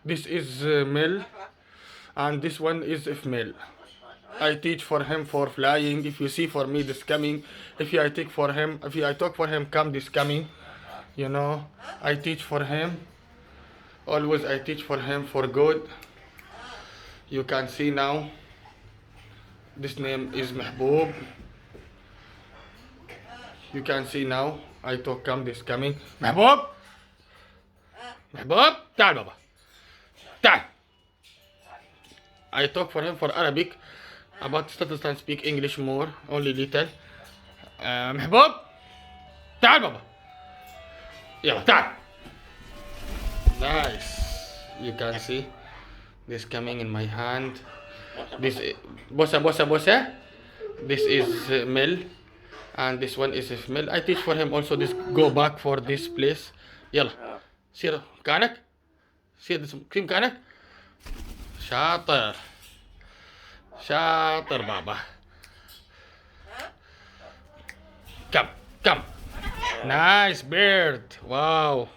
This is male, and this one is female. I teach for him for flying. If you see for me this coming, if I take for him, if I talk for him, come this coming. You know, I teach for him. Always I teach for him for good. You can see now. This name is Mahbub. You can see now. I talk come this coming. Mahbub. Mahbub. تعال بابا. تعال. I talk for him for Arabic. About status and speak English more. Only little. محبوب. تعال بابا. يلا تعال. Nice. You can see this coming in my hand. This bossa. This is male, and this one is female. I teach for him also this. Go back for this place. يلا. سير كانك. سير كريم كانك. شاطر. شاطر بابا. Come. Nice bird. Wow.